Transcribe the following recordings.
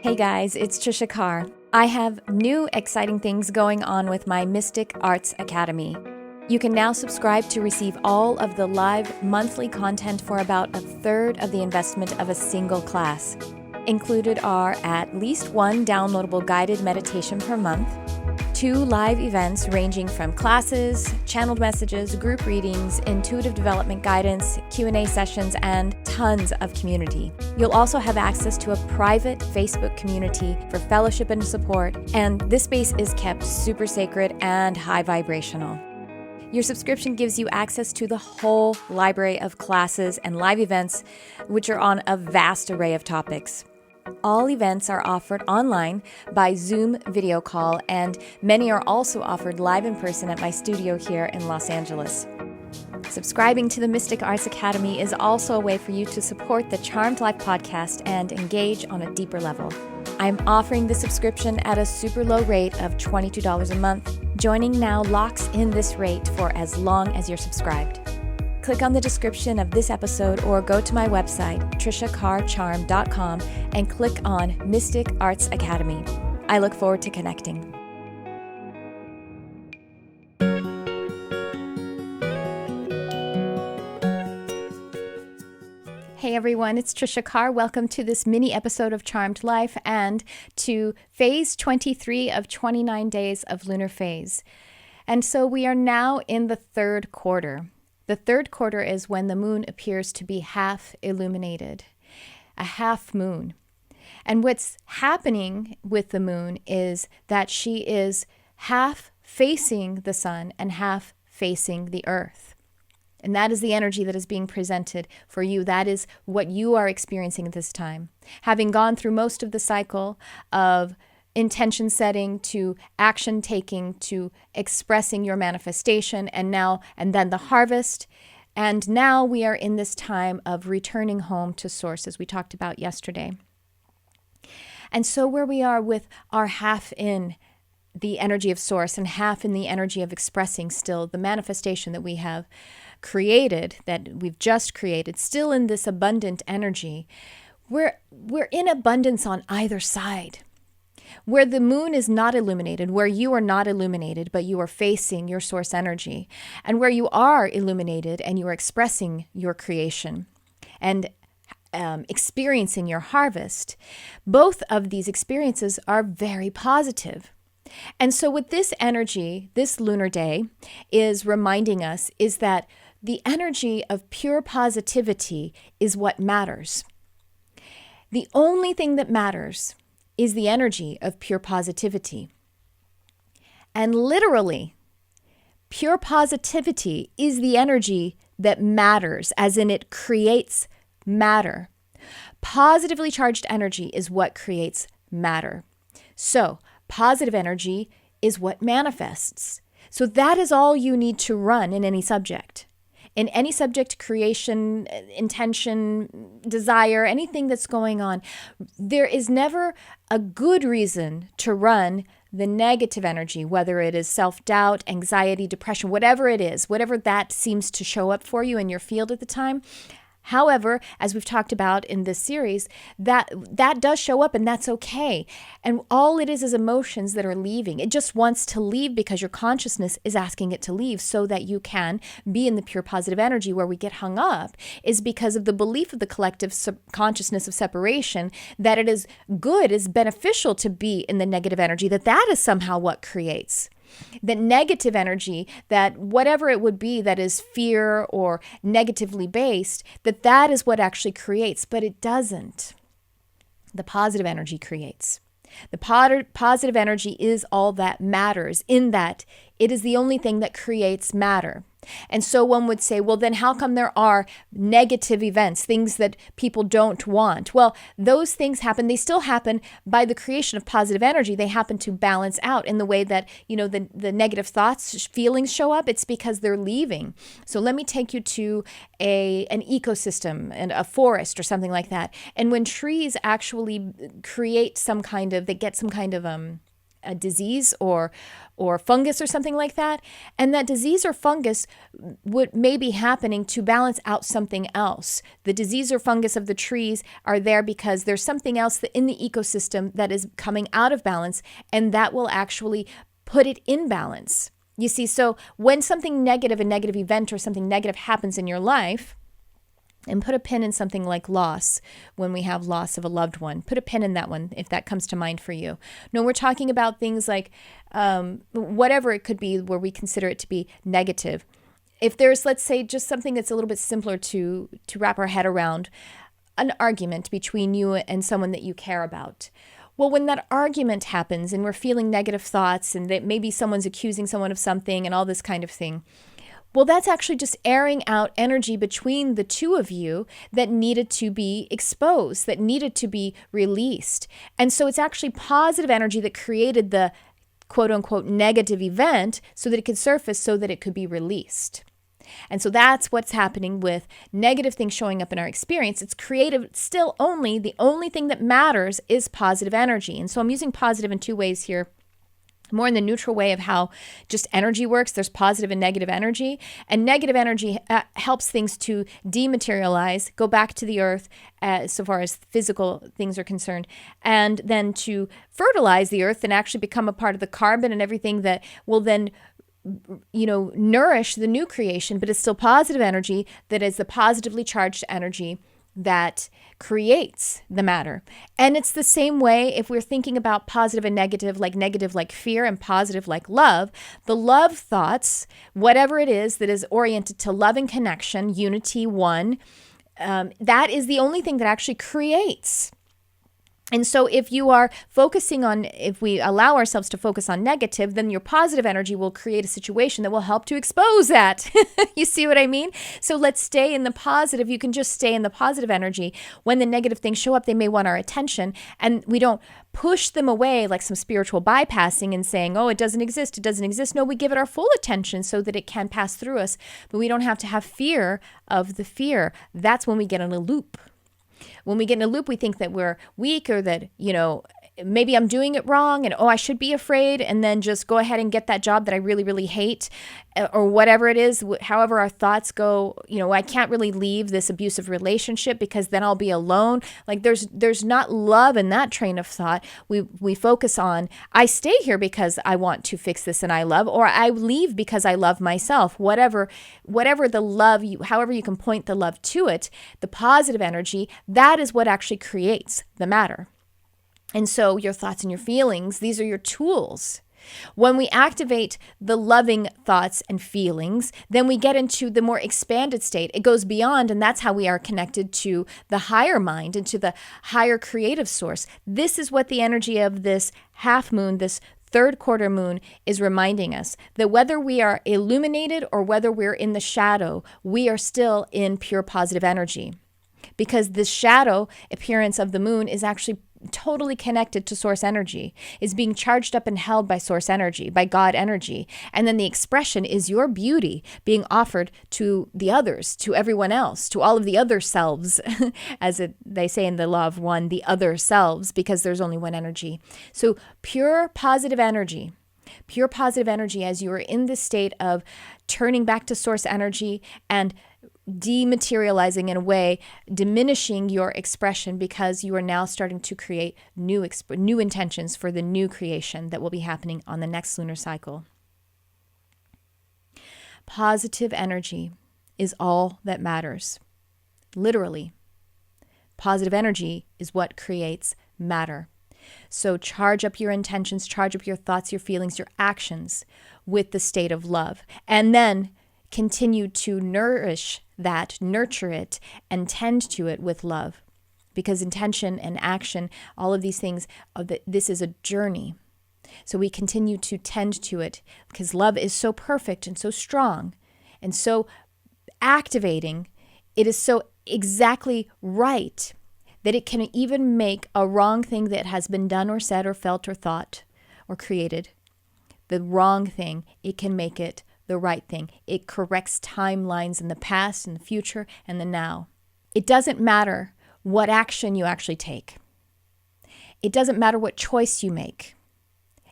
Hey guys, it's Tricia Carr. I have new exciting things going on with my Mystic Arts Academy. You can now subscribe to receive all of the live monthly content for about a third of the investment of a single class. Included are at least one downloadable guided meditation per month, 2 live events ranging from classes, channeled messages, group readings, intuitive development guidance, Q&A sessions, and tons of community. You'll also have access to a private Facebook community for fellowship and support, and this space is kept super sacred and high vibrational. Your subscription gives you access to the whole library of classes and live events, which are on a vast array of topics. All events are offered online by Zoom video call, and many are also offered live in person at my studio here in Los Angeles. Subscribing to the Mystic Arts Academy is also a way for you to support the Charmed Life podcast and engage on a deeper level. I'm offering the subscription at a super low rate of $22 a month. Joining now locks in this rate for as long as you're subscribed. Click on the description of this episode or go to my website, triciacarcharm.com, and click on Mystic Arts Academy. I look forward to connecting. Hey everyone, it's Tricia Carr. Welcome to this mini episode of Charmed Life and to phase 23 of 29 days of lunar phase. And so we are now in the third quarter. The third quarter is when the moon appears to be half illuminated, a half moon. And what's happening with the moon is that she is half facing the sun and half facing the earth. And that is the energy that is being presented for you. That is what you are experiencing at this time. Having gone through most of the cycle of intention setting to action taking to expressing your manifestation and then the harvest. And now we are in this time of returning home to source, as we talked about yesterday. And so where we are with our half in the energy of source and half in the energy of expressing still the manifestation that we have created, that we've just created, still in this abundant energy, we're in abundance on either side. Where the moon is not illuminated, where you are not illuminated, but you are facing your source energy, and where you are illuminated and you are expressing your creation and experiencing your harvest, both of these experiences are very positive. And so what this energy, this lunar day, is reminding us is that the energy of pure positivity is what matters. The only thing that matters is the energy of pure positivity. And literally, pure positivity is the energy that matters, as in it creates matter. Positively charged energy is what creates matter. So, positive energy is what manifests. So that is all you need to run in any subject. In any subject, creation, intention, desire, anything that's going on, there is never a good reason to run the negative energy, whether it is self-doubt, anxiety, depression, whatever it is, whatever that seems to show up for you in your field at the time. However, as we've talked about in this series, that does show up, and that's okay. And all it is emotions that are leaving. It just wants to leave because your consciousness is asking it to leave so that you can be in the pure positive energy. Where we get hung up is because of the belief of the collective consciousness of separation that it is good, is beneficial to be in the negative energy, that is somehow what creates. That negative energy, that whatever it would be that is fear or negatively based, that is what actually creates, but it doesn't. The positive energy creates. The positive energy is all that matters, in that it is the only thing that creates matter. And so one would say, well, then how come there are negative events, things that people don't want? Well, those things happen. They still happen by the creation of positive energy. They happen to balance out in the way that, the negative thoughts, feelings show up. It's because they're leaving. So let me take you to an ecosystem and a forest or something like that. And when trees actually create they get some kind of a disease or fungus or something like that. And that disease or fungus may be happening to balance out something else. The disease or fungus of the trees are there because there's something else in the ecosystem that is coming out of balance, and that will actually put it in balance. You see, so when something negative, a negative event or something negative happens in your life, and put a pin in something like loss, when we have loss of a loved one. Put a pin in that one if that comes to mind for you. No, we're talking about things like whatever it could be where we consider it to be negative. If there's, let's say, just something that's a little bit simpler to wrap our head around, an argument between you and someone that you care about. Well, when that argument happens and we're feeling negative thoughts and that maybe someone's accusing someone of something and all this kind of thing, well, that's actually just airing out energy between the two of you that needed to be exposed, that needed to be released. And so it's actually positive energy that created the quote unquote negative event so that it could surface, so that it could be released. And so that's what's happening with negative things showing up in our experience. It's creative still only. The only thing that matters is positive energy. And so I'm using positive in two ways here. More in the neutral way of how just energy works. There's positive and negative energy. And negative energy helps things to dematerialize, go back to the earth so far as physical things are concerned, and then to fertilize the earth and actually become a part of the carbon and everything that will then nourish the new creation. But it's still positive energy that is the positively charged energy that creates the matter. And it's the same way if we're thinking about positive and negative like fear, and positive like love. The love thoughts, whatever it is that is oriented to love and connection, unity, one, that is the only thing that actually creates. And so if you are focusing on, if we allow ourselves to focus on negative, then your positive energy will create a situation that will help to expose that. You see what I mean? So let's stay in the positive. You can just stay in the positive energy. When the negative things show up, they may want our attention, and we don't push them away like some spiritual bypassing and saying, oh, it doesn't exist. It doesn't exist. No, we give it our full attention so that it can pass through us, but we don't have to have fear of the fear. That's when we get in a loop. When we get in a loop, we think that we're weak, or that, maybe I'm doing it wrong, and I should be afraid, and then just go ahead and get that job that I really, really hate, or whatever it is. However our thoughts go, I can't really leave this abusive relationship because then I'll be alone. Like there's not love in that train of thought. We focus on, I stay here because I want to fix this and I love, or I leave because I love myself. Whatever the love, however you can point the love to it, the positive energy, that is what actually creates the matter. And so your thoughts and your feelings, these are your tools. When we activate the loving thoughts and feelings, then we get into the more expanded state. It goes beyond, and that's how we are connected to the higher mind and to the higher creative source. This is what the energy of this half moon, this third quarter moon, is reminding us, that whether we are illuminated or whether we're in the shadow, we are still in pure positive energy. Because the shadow appearance of the moon is actually totally connected to source energy, is being charged up and held by source energy, by God energy. And then the expression is your beauty being offered to the others, to everyone else, to all of the other selves, as they say in the law of one, the other selves, because there's only one energy. So pure positive energy as you are in this state of turning back to source energy and dematerializing in a way, diminishing your expression, because you are now starting to create new intentions for the new creation that will be happening on the next lunar cycle. Positive energy is all that matters. Literally, positive energy is what creates matter. So charge up your intentions, charge up your thoughts, your feelings, your actions with the state of love, and then continue to nourish that, nurture it, and tend to it with love. Because intention and action, all of these things, this is a journey. So we continue to tend to it because love is so perfect and so strong and so activating. It is so exactly right that it can even make a wrong thing that has been done or said or felt or thought or created, the wrong thing, it can make it the right thing. It corrects timelines in the past and the future and the now. It doesn't matter what action you actually take. It doesn't matter what choice you make.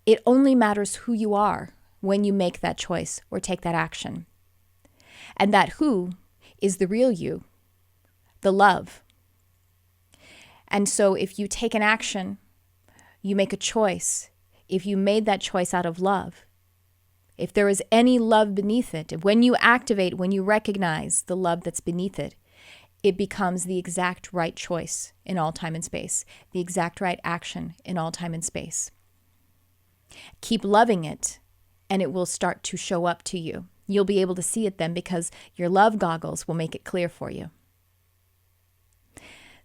It only matters who you are when you make that choice or take that action. And that who is the real you, the love. And so if you take an action, you make a choice. If you made that choice out of love, if there is any love beneath it, when you activate, when you recognize the love that's beneath it, it becomes the exact right choice in all time and space, the exact right action in all time and space. Keep loving it, and it will start to show up to you. You'll be able to see it then because your love goggles will make it clear for you.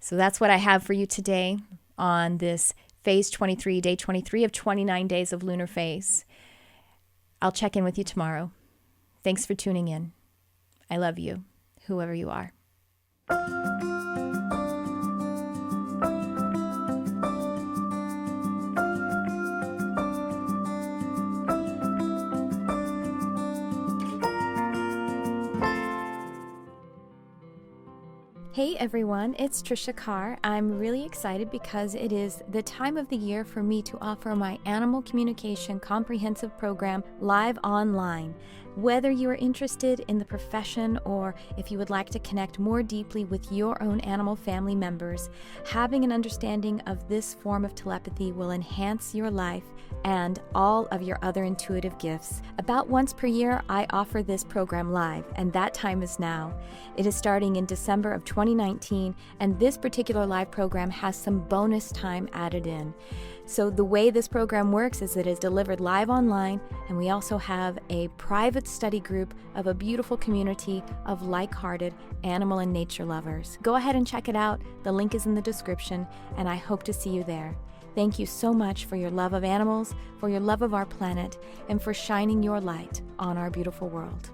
So that's what I have for you today on this phase 23, day 23 of 29 days of lunar phase. I'll check in with you tomorrow. Thanks for tuning in. I love you, whoever you are. Hey everyone, it's Tricia Carr. I'm really excited because it is the time of the year for me to offer my Animal Communication Comprehensive Program live online. Whether you are interested in the profession or if you would like to connect more deeply with your own animal family members, having an understanding of this form of telepathy will enhance your life and all of your other intuitive gifts. About once per year, I offer this program live, and that time is now. It is starting in December of 2019, and this particular live program has some bonus time added in. So the way this program works is it is delivered live online, and we also have a private study group of a beautiful community of like-hearted animal and nature lovers. Go ahead and check it out. The link is in the description, and I hope to see you there. Thank you so much for your love of animals, for your love of our planet, and for shining your light on our beautiful world.